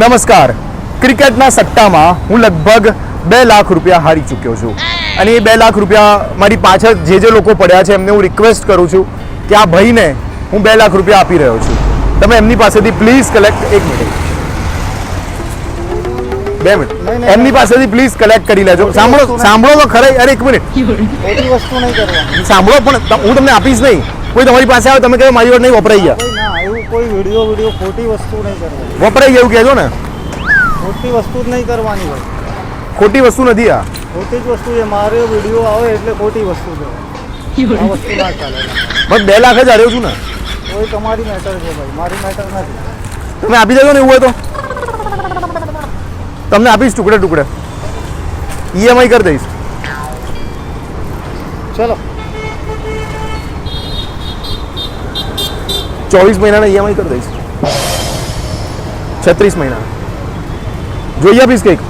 નમસ્કાર. ક્રિકેટના સટ્ટામાં હું લગભગ 2 લાખ રૂપિયા હારી ચૂક્યો છું અને એ 2 લાખ રૂપિયા મારી પાછળ જે લોકો પડ્યા છે એમને હું રિક્વેસ્ટ કરું છું કે આ ભાઈને હું 2 લાખ રૂપિયા આપી રહ્યો છું. તમે એમની પાસેથી પ્લીઝ કલેક્ટ 2 મિનિટ એમની પાસેથી પ્લીઝ કલેક્ટ કરી લેજો. સાંભળો તો ખરે. અરે 1 મિનિટ, ખોટી વસ્તુ નહીં કરવાની. સાંભળો પણ હું તમને આપીશ નહીં. કોઈ તમારી પાસે આવે તમે કહો મારી વાત નહીં વપરાઈ ગયા. ના, એવું કોઈ વિડીયો ખોટી વસ્તુ નહીં કરવાની. વપરાઈ ગયું કહેજો ને. ખોટી વસ્તુ જ નહીં કરવાની ભાઈ. ખોટી વસ્તુ નથી આ. ખોટી જ વસ્તુ છે. મારો વિડીયો આવે એટલે ખોટી વસ્તુ છે. આ વસ્તુ ના ચાલે. બસ 2 લાખ જ હાર્યો છું ને. કોઈ તમારી મેટર છે ભાઈ, મારી મેટર નથી. તમે આપી દેજો ને એવું હોય તો. તમને આપીશ ટુકડે ટુકડે. EMI કરી દઈશ. ચલો 24 મહિનાના EMI કરી દઈશ. 36 મહિના જોઈ આપીશ. કંઈક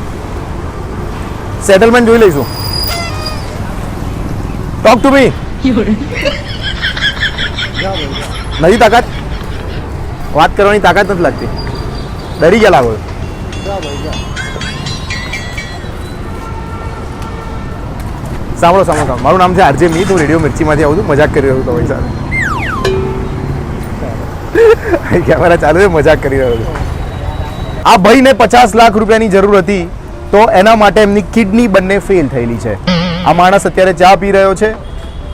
સેટલમેન્ટ જોઈ લઈશું. Talk to me. નથી તાકાત વાત કરવાની, તાકાત નથી લાગતી. ડરી ગયા લાગો. સાંભળો સાંભળો. મારું નામ છે RJ મીત. હું રેડિયો મિર્ચીમાંથી આવું છું. મજાક કરી રહ્યો છું તમારી સાથે. કેમેરા ચાલુ છે, મજાક કરી રહ્યો છું. આ ભાઈને 50 લાખ રૂપિયાની જરૂર હતી તો એના માટે એમની કિડની બંને ફેલ થયેલી છે. આ માણસ અત્યારે ચા પી રહ્યો છે.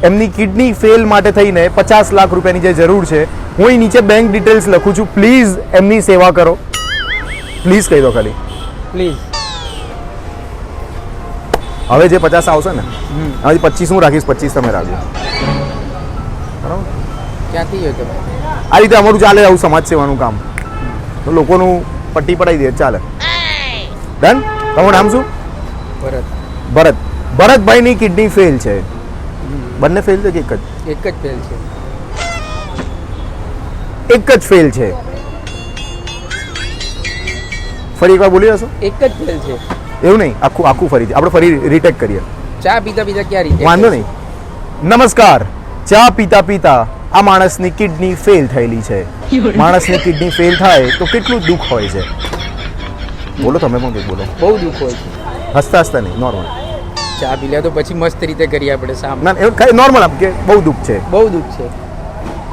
એમની કિડની ફેલ માટે થઈને 50 લાખ રૂપિયાની જે જરૂર છે, હું અહીં નીચે બેંક ડિટેલ્સ લખું છું. પ્લીઝ એમની સેવા કરો. પ્લીઝ કહી દો ખાલી. પ્લીઝ. હવે જે 50 આવશે ને હવે 25 હું રાખીશ, 25 તમે રાખજો. બરાબર. ક્યાંથી હોય તમે? આ રીતે અમારું ચાલે. આવું સમાજ સેવાનું કામ તો લોકોનું પટ્ટી પડાવી દે ચાલે. ડન. તમારું નામ શું? ભરત. ભરતભાઈની કિડની ફેલ છે. બંને ફેલ છે કે એક જ? એક જ ફેલ છે. એક જ ફેલ છે. ફરી એકવાર બોલી જશો? એક જ ફેલ છે. એવું નહીં, આખું ફરી આપણે ફરી રીટેક કરીએ. ચા પીતા પીતા ક્યાં રીતે? વાંધો નહીં. નમસ્કાર. ચા પીતા પીતા આ માણસની કિડની ફેલ થયેલી છે. માણસની કિડની ફેલ થાય તો કેટલું દુઃખ હોય છે. બોલો તમે પણ કંઈક બોલો. બહુ દુઃખ હોય છે. હસતા હસતા નહીં, નોર્મલ. ચા પી લે તો પછી મસ્ત રીતે કરીએ આપણે સામે. ના એવું કઈ નોર્મલ આપ કે બહુ દુઃખ છે. બહુ દુઃખ છે.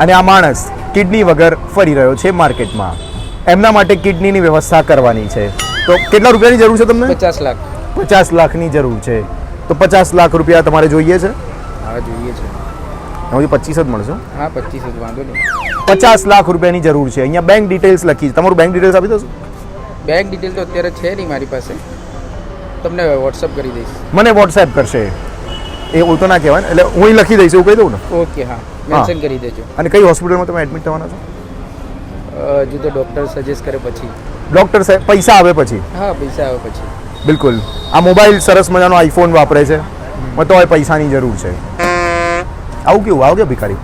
અને આ માણસ કિડની વગર ફરી રહ્યો છે માર્કેટમાં. એમના માટે કિડનીની વ્યવસ્થા કરવાની છે. તો કેટલા રૂપિયાની જરૂર છે તમને? 50 લાખ. 50 લાખની જરૂર છે. તો 50 લાખ રૂપિયા તમારે જોઈએ છે? હા જોઈએ છે. એમાંથી 25 જ મળશે. હા 25 જ વાંધો નહીં. 50 લાખ રૂપિયાની જરૂર છે. અહીંયા બેંક ડિટેલ્સ લખી છે. તમારું બેંક ડિટેલ્સ આપી દો. બેંક ડિટેલ તો અત્યારે છે નહીં મારી પાસે. તમને વોટ્સઅપ કરી દઈશ. મને વોટ્સએપ કરશે. એ હું તો ના કહેવાય ને, એટલે હું અહીં લખી દઈશ એવું કહી દઉં ને. ઓકે હા મેન્શન કરી દેજો. અને કઈ હોસ્પિટલમાં તમે એડમિટ થવાના છો? હજુ તો ડૉક્ટર સજેસ્ટ કરે પછી. ડૉક્ટર સાહેબ પૈસા આવે પછી? હા પૈસા આવે પછી. બિલકુલ. આ મોબાઈલ સરસ મજાનો આઈફોન વાપરે છે, મને તો હવે પૈસાની જરૂર છે. આવું કેવું? આવું કે ભિખારી?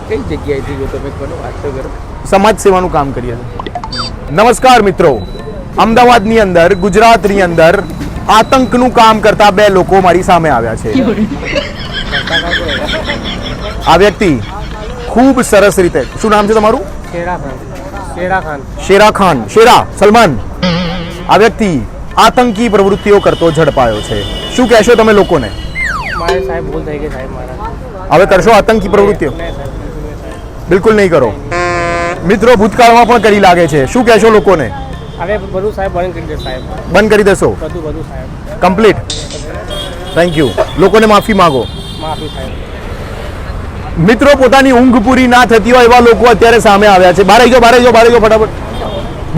કઈ જગ્યાએથી જો તમે કોનો વાત તો કરો. સમાજ સેવાનું કામ કરીએ છીએ. નમસ્કાર મિત્રો. અમદાવાદની અંદર, ગુજરાતની અંદર આતંકનું કામ કરતા 2 લોકો મારી સામે આવ્યા છે. આ વ્યક્તિ ખૂબ સરસ રીતે, શું નામ છે તમારું? શેરા ખાન. શેરા સલમાન. આ વ્યક્તિ આતંકી પ્રવૃત્તિઓ કરતો ઝડપાયો છે. શું કહેશો તમે લોકોને? મારે સાહેબ ભૂલ થઈ ગઈ સાહેબ મારા. હવે કરશો આતંકી પ્રવૃત્તિઓ? બિલકુલ નહીં કરો મિત્રો. ભૂતકાળમાં પણ કરી લાગે છે. શું કહેશો લોકોને? હવે બધું સાહેબ બંધ કરી દે સાહેબ. બંધ કરી દેશો? બધું સાહેબ કમ્પ્લીટ. Thank you. લોકોને માફી માંગો. માફી સાહેબ. મિત્રો પોતાની ઊંઘ પૂરી ના થતી હોય એવા લોકો અત્યારે સામે આવ્યા છે. બહાર આવી જાઓ ફટાફટ.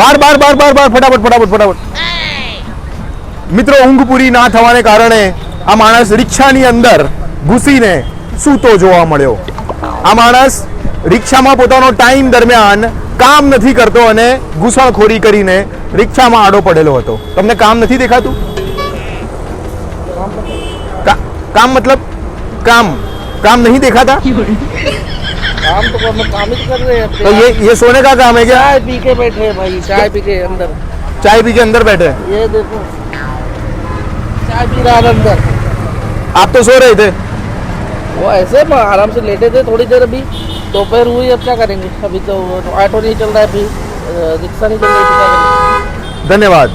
બાર ફટાફટ. મિત્રો ઊંઘ પૂરી ના થવાને કારણે આ માણસ રિક્ષાની અંદર ઘૂસીને સૂતો જોવા મળ્યો. આ માણસ રિક્ષામાં પોતાનો ટાઈમ દરમિયાન કામ નથી કરતો અને ઘૂસણખોરી કરીને રિક્ષામાં આડો પડેલો હતો. તમને કામ નથી દેખાતું? કામ મતલબ काम नहीं देखा था? काम तो हम काम ही कर रहे हैं. तो ये सोने का काम है क्या? चाय पी के बैठे हैं भाई. चाय पी के अंदर. चाय पी के अंदर बैठे? ये देखो चाय पी रहा अंदर. आप तो सो रहे थे? वो ऐसे आराम से लेटे थे थोड़ी देर अभी. दोपहर हुई अब क्या करेंगे अभी तो ऑटो नहीं चल रहा है अभी रिक्शा नहीं चल रही तो क्या करेंगे धन्यवाद।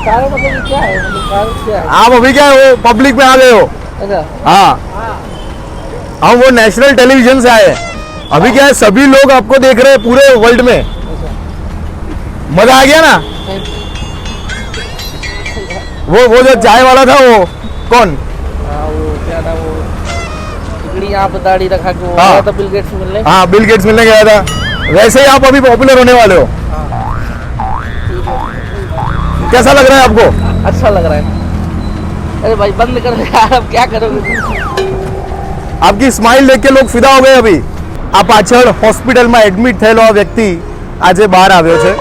कारण मतलब ये क्या है मतलब कारण क्या है आप अभी क्या है, वो पब्लिक में आ गए हो। अच्छा हाँ, हम वो नेशनल टेलीविजन से आए हैं। अभी क्या है, सभी लोग आपको देख रहे हैं पूरे वर्ल्ड में। मजा आ गया ना। वो जो चाय वाला था वो कौन? हाँ वो क्या था वो टिकड़ी यहाँ पे दाढ़ी रखा के वो हाँ। आया था बिल गेट्स मिलने हाँ, बिल गेट्स मिलने गया था। वैसे ही आप अभी पॉपुलर होने वाले हो। कैसा लग रहा है आपको? अच्छा लग रहा है अरे भाई बंद कर दे यार अब क्या करोगे आपकी स्माइल देख के लोग फिदा हो गए। अभी આ પાછળ હોસ્પિટલમાં એડમિટ થયેલો આ વ્યક્તિ આજે બહાર આવ્યો છે।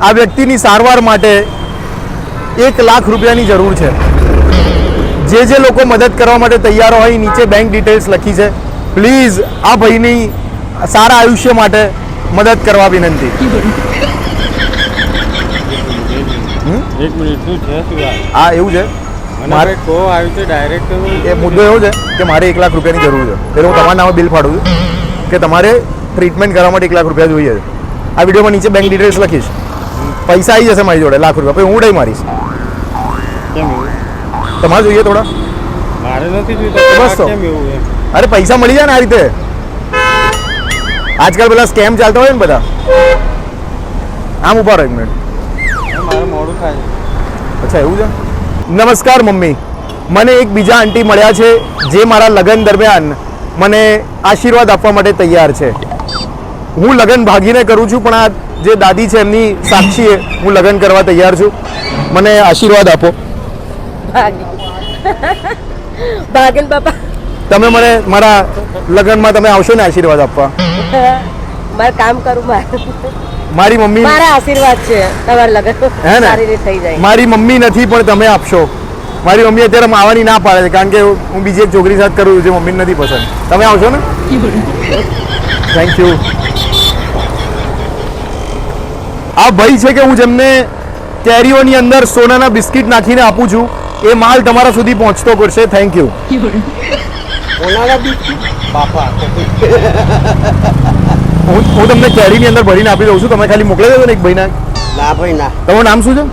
આ વ્યક્તિની સારવાર માટે 1 લાખ રૂપિયાની જરૂર છે। જે લોકો મદદ કરવા માટે તૈયાર હોય નીચે બેંક ડિટેલ્સ લખી છે। પ્લીઝ આ ભાઈની સારા આયુષ્ય માટે મદદ કરવા વિનંતી। એક મિનિટ શું છે શું વાત? આ એવું છે મને મારે ભાઈ કહો આવ્યું છે ડાયરેક્ટ એ મુદ્દો એવો છે કે મારે 1 લાખ રૂપિયાની જરૂર છે। એટલે હું તમારા નામે બિલ ફાડું છું કે તમારે ટ્રીટમેન્ટ કરવા માટે 1 લાખ રૂપિયા જોઈએ છે। આ વિડીયોમાં નીચે બેંક ડિટેલ્સ લખીશ। પૈસા આવી જશે મારી જોડે લાખ રૂપિયા, પછી હું ઉડાઈ મારીશ। કેમ એવું? તમારે જોઈએ થોડા? મારે નથી બસ જોઈતું તો. કેમ એવું એમ? અરે પૈસા મળી જાય ને આ રીતે। આજકાલ પેલા સ્કેમ ચાલતા હોય ને બધા। આમ ઉભા રહો 1 મિનિટ। મારે મોડું થાય છે। અચ્છા એવું છે। નમસ્કાર મમ્મી, મને એક બીજા આંટી મળ્યા છે જે મારા લગ્ન દરમિયાન મને આશીર્વાદ આપવા માટે તૈયાર છે। હું લગ્ન ભાગીને કરું છું પણ આ જે દાદી છે એમની સાક્ષીએ હું લગ્ન કરવા તૈયાર છું। મને આશીર્વાદ આપો। ભાગન બાપા તમે મને મારા લગ્નમાં તમે આવશો ને આશીર્વાદ આપવા? મારે કામ કરું મારી મમ્મી મારા આશીર્વાદ છે તમારા લગન હે ને? સારી રીતે થઈ જાય મારી મમ્મી નથી પણ તમે આપશો। મારી મમ્મી અત્યારે આવવાની ના પાડે છે કારણ કે હું બીજી એક છોકરી સાથે કરું છું જે મમ્મીને નથી પસંદ। તમે આવશો ને? Thank you. આ ભાઈ છે કે હું જેમને કેરીઓની અંદર સોનાના બિસ્કિટ નાખીને આપું છું એ માલ તમારા સુધી પહોંચતો કરશે। Thank you. બાપા હું તમને કેરીની અંદર ભરીને આપી દઉં છું, તમે ખાલી મોકલી દેજો ને એક ભાઈને। ના ભાઈ ના, તમારું નામ શું છે?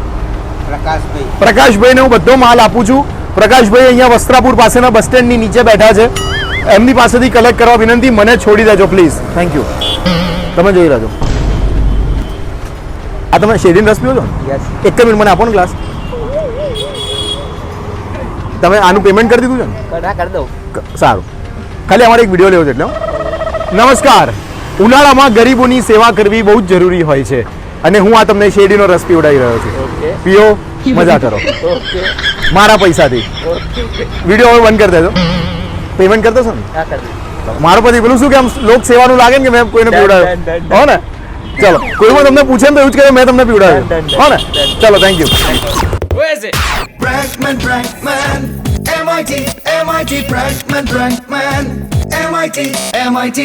પ્રકાશભાઈ પ્રકાશભાઈને હું બધો માલ આપું છું। પ્રકાશભાઈ અહીંયા વસ્ત્રાપુર પાસેના બસ સ્ટેન્ડની નીચે બેઠા છે। એમની પાસેથી કલેક્ટ કરવા વિનંતી, મને છોડી દેજો પ્લીઝ। Thank you. તમે જોઈ રહેજો। આ તમે શેરડીનો રસ પીવો છો? એક જ મિનિટ મને આપો ને ગ્લાસ। તમે આનું પેમેન્ટ કરી દીધું છે ને? कर दो સારું, ખાલી અમારે એક વિડીયો લેવો છે એટલે હો। નમસ્કાર, ઉનાળામાં ગરીબોની સેવા કરવી બહુ જ જરૂરી હોય છે અને હું આ તમને શેરડીનો રસ પીવડાવી રહ્યો છું। પીઓ, મજા કરો મારા પૈસાથી। વિડીયો હવે બંધ કરી દેજો। પેમેન્ટ કરી દેશો ને? क्या कर दो મારો પછી પેલું શું કે આમ લોક સેવાનું લાગે ને કે મેં કોઈને પીવડાવ્યો હો ને। ચલો, કોઈમાં તમને પૂછે ને તો એવું જ કહે મેં તમને પીવડાવ્યો હો ને। ચલો, thank you. Prankman, MIT, Prankman, MIT.